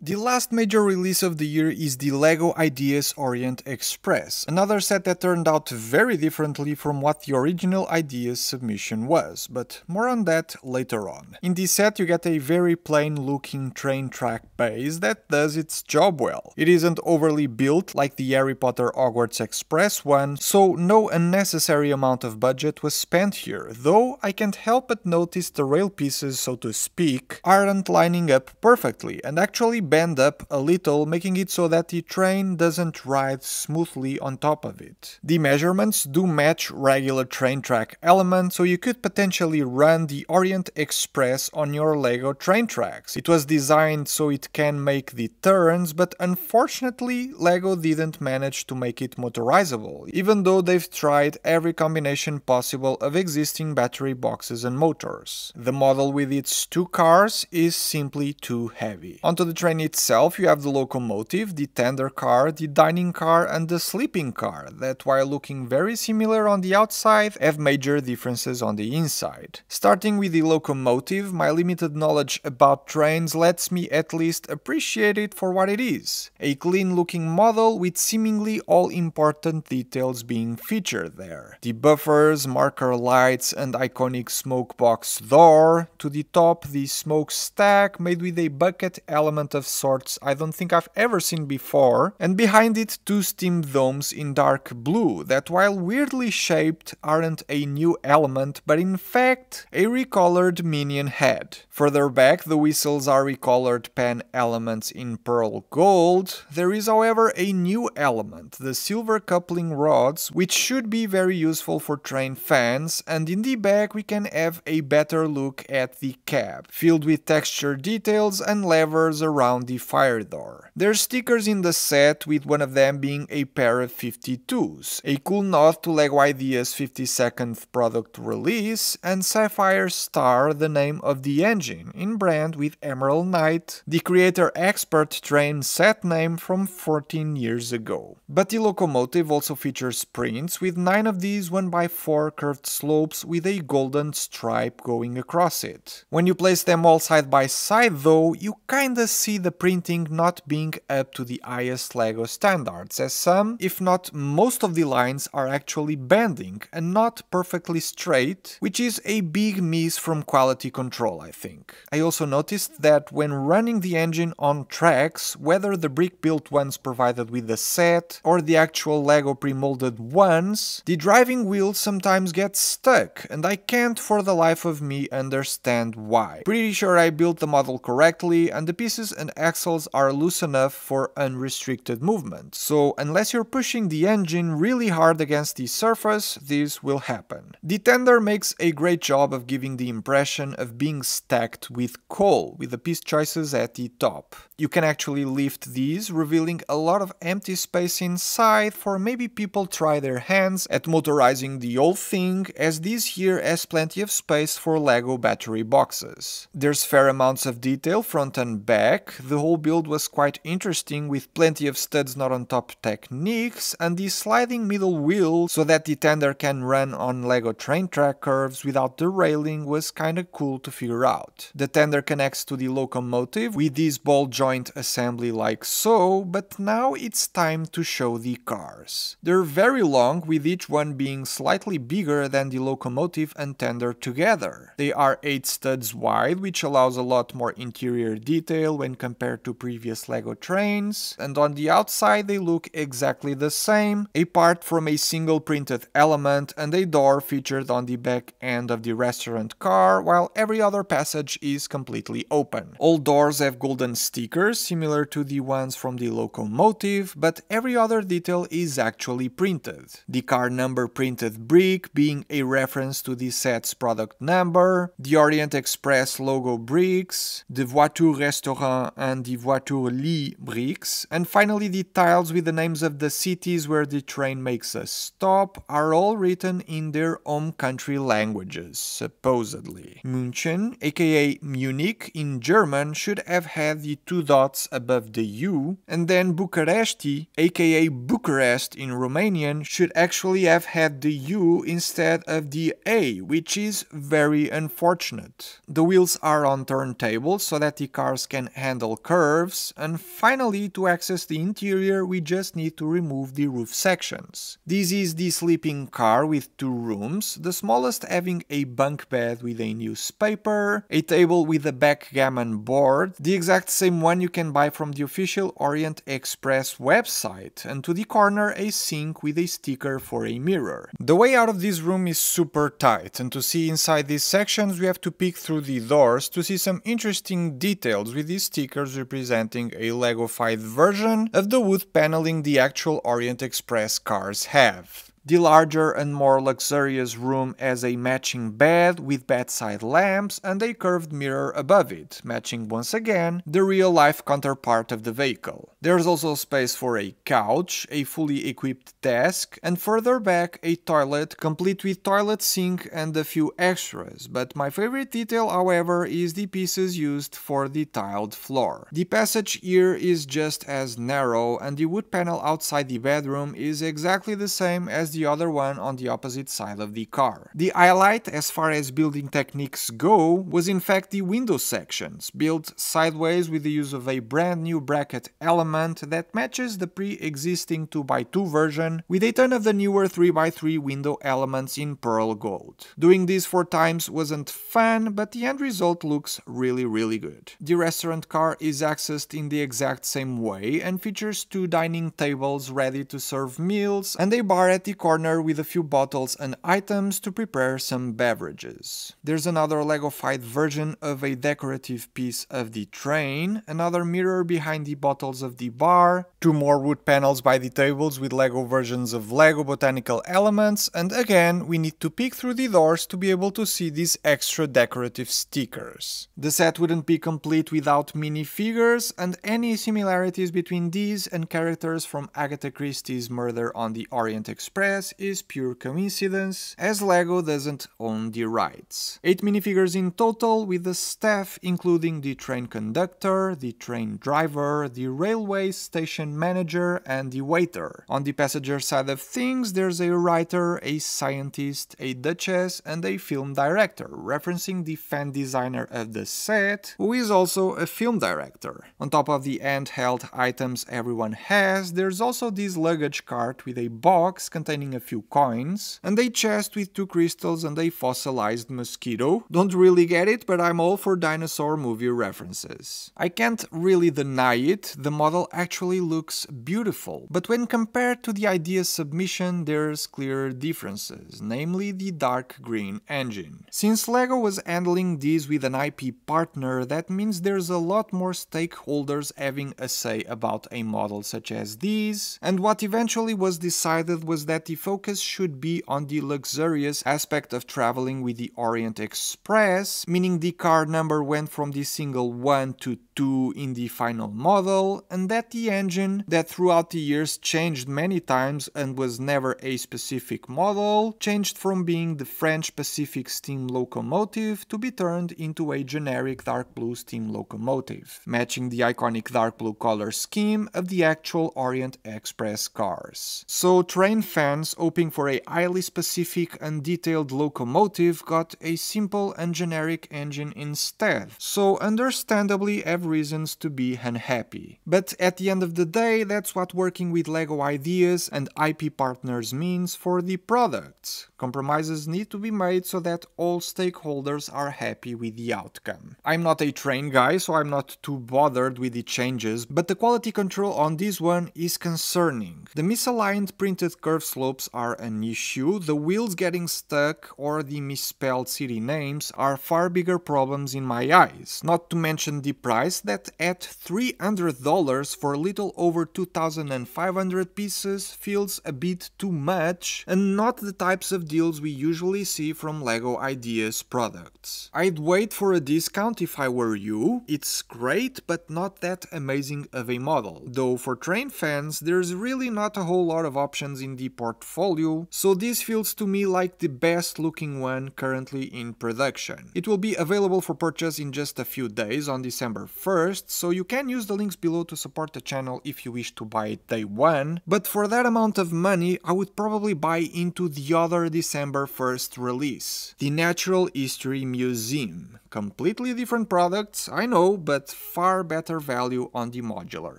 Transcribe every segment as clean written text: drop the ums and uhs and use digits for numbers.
The last major release of the year is the LEGO Ideas Orient Express, another set that turned out very differently from what the original Ideas submission was, but more on that later on. In this set you get a very plain looking train track base that does its job well. It isn't overly built like the Harry Potter Hogwarts Express one, so no unnecessary amount of budget was spent here, though I can't help but notice the rail pieces, so to speak, aren't lining up perfectly and actually bend up a little, making it so that the train doesn't ride smoothly on top of it. The measurements do match regular train track elements, so you could potentially run the Orient Express on your LEGO train tracks. It was designed so it can make the turns, but unfortunately LEGO didn't manage to make it motorizable, even though they've tried every combination possible of existing battery boxes and motors. The model with its two cars is simply too heavy. Onto the train itself you have the locomotive, the tender car, the dining car and the sleeping car that, while looking very similar on the outside, have major differences on the inside. Starting with the locomotive, my limited knowledge about trains lets me at least appreciate it for what it is. A clean looking model with seemingly all important details being featured there. The buffers, marker lights and iconic smoke box door, to the top the smokestack made with a bucket element of sorts I don't think I've ever seen before, and behind it two steam domes in dark blue that, while weirdly shaped, aren't a new element but in fact a recolored minion head. Further back the whistles are recolored pen elements in pearl gold. There is however a new element, the silver coupling rods, which should be very useful for train fans, and in the back we can have a better look at the cab, filled with texture details and levers around the fire door. There's stickers in the set, with one of them being a pair of 52s, a cool nod to LEGO Ideas' 52nd product release, and Sapphire Star, the name of the engine, in brand with Emerald Knight, the Creator Expert train set name from 14 years ago. But the locomotive also features prints, with 9 of these 1x4 curved slopes with a golden stripe going across it. When you place them all side by side though, you kinda see the printing not being up to the highest LEGO standards, as some, if not most of the lines are actually bending and not perfectly straight, which is a big miss from quality control, I think. I also noticed that when running the engine on tracks, whether the brick-built ones provided with the set or the actual LEGO pre-molded ones, the driving wheel sometimes gets stuck, and I can't for the life of me understand why. Pretty sure I built the model correctly and the pieces and axles are loose enough for unrestricted movement, so unless you're pushing the engine really hard against the surface, this will happen. The tender makes a great job of giving the impression of being stacked with coal, with the piece choices at the top. You can actually lift these, revealing a lot of empty space inside for maybe people try their hands at motorizing the whole thing, as this here has plenty of space for LEGO battery boxes. There's fair amounts of detail front and back. The whole build was quite interesting, with plenty of studs not on top techniques and the sliding middle wheel so that the tender can run on LEGO train track curves without derailing was kinda cool to figure out. The tender connects to the locomotive with this ball joint assembly like so, but now it's time to show the cars. They're very long, with each one being slightly bigger than the locomotive and tender together. They are 8 studs wide, which allows a lot more interior detail when compared to previous LEGO trains, and on the outside they look exactly the same, apart from a single printed element and a door featured on the back end of the restaurant car, while every other passage is completely open. All doors have golden stickers, similar to the ones from the locomotive, but every other detail is actually printed. The car number printed brick being a reference to the set's product number, the Orient Express logo bricks, the Voiture Restaurant and the Voiture Lit bricks, and finally the tiles with the names of the cities where the train makes a stop are all written in their home country languages, supposedly. München, aka Munich in German, should have had the 2 dots above the U, and then Bucharesti, aka Bucharest in Romanian, should actually have had the U instead of the A, which is very unfortunate. The wheels are on turntables so that the cars can handle vertical curves, and finally to access the interior we just need to remove the roof sections. This is the sleeping car with 2 rooms, the smallest having a bunk bed with a newspaper, a table with a backgammon board, the exact same one you can buy from the official Orient Express website, and to the corner a sink with a sticker for a mirror. The way out of this room is super tight, and to see inside these sections we have to peek through the doors to see some interesting details with these stickers representing a Lego-fied version of the wood paneling the actual Orient Express cars have. The larger and more luxurious room has a matching bed with bedside lamps and a curved mirror above it, matching once again the real-life counterpart of the vehicle. There's also space for a couch, a fully equipped desk, and further back a toilet complete with toilet sink and a few extras, but my favorite detail, however, is the pieces used for the tiled floor. The passage here is just as narrow, and the wood panel outside the bedroom is exactly the same as the other one on the opposite side of the car. The highlight as far as building techniques go was in fact the window sections, built sideways with the use of a brand new bracket element that matches the pre-existing 2x2 version with a ton of the newer 3x3 window elements in pearl gold. Doing this 4 times wasn't fun, but the end result looks really good. The restaurant car is accessed in the exact same way and features 2 dining tables ready to serve meals and a bar at the corner with a few bottles and items to prepare some beverages. There's another Lego-fied version of a decorative piece of the train, another mirror behind the bottles of the bar, 2 more wood panels by the tables with Lego versions of Lego botanical elements, and again we need to peek through the doors to be able to see these extra decorative stickers. The set wouldn't be complete without minifigures, and any similarities between these and characters from Agatha Christie's Murder on the Orient Express is pure coincidence, as Lego doesn't own the rights. 8 minifigures in total, with the staff including the train conductor, the train driver, the railway station manager and the waiter. On the passenger side of things there's a writer, a scientist, a duchess and a film director, referencing the fan designer of the set, who is also a film director. On top of the handheld items everyone has, there's also this luggage cart with a box containing a few coins, and a chest with 2 crystals and a fossilized mosquito. Don't really get it, but I'm all for dinosaur movie references. I can't really deny it, the model actually looks beautiful, but when compared to the idea's submission there's clear differences, namely the dark green engine. Since Lego was handling this with an IP partner, that means there's a lot more stakeholders having a say about a model such as these, and what eventually was decided was that the focus should be on the luxurious aspect of traveling with the Orient Express, meaning the car number went from the single 1 to 2 in the final model, and that the engine, that throughout the years changed many times and was never a specific model, changed from being the French Pacific steam locomotive to be turned into a generic dark blue steam locomotive, matching the iconic dark blue color scheme of the actual Orient Express cars. So train fans hoping for a highly specific and detailed locomotive got a simple and generic engine instead, so understandably have reasons to be unhappy. But at the end of the day, that's what working with Lego ideas and IP partners means for the product. Compromises need to be made so that all stakeholders are happy with the outcome. I'm not a train guy, so I'm not too bothered with the changes, but the quality control on this one is concerning. The misaligned printed curve slopes are an issue, the wheels getting stuck or the misspelled city names are far bigger problems in my eyes, not to mention the price that at $300 for a little over 2,500 pieces feels a bit too much and not the types of deals we usually see from Lego Ideas products. I'd wait for a discount if I were you, it's great but not that amazing of a model, though for train fans there's really not a whole lot of options in the portfolio, so this feels to me like the best looking one currently in production. It will be available for purchase in just a few days on December 1st, so you can use the links below to support the channel if you wish to buy it day one, but for that amount of money I would probably buy into the other December 1st release, the Natural History Museum. Completely different products, I know, but far better value on the modular,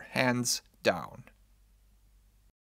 hands down.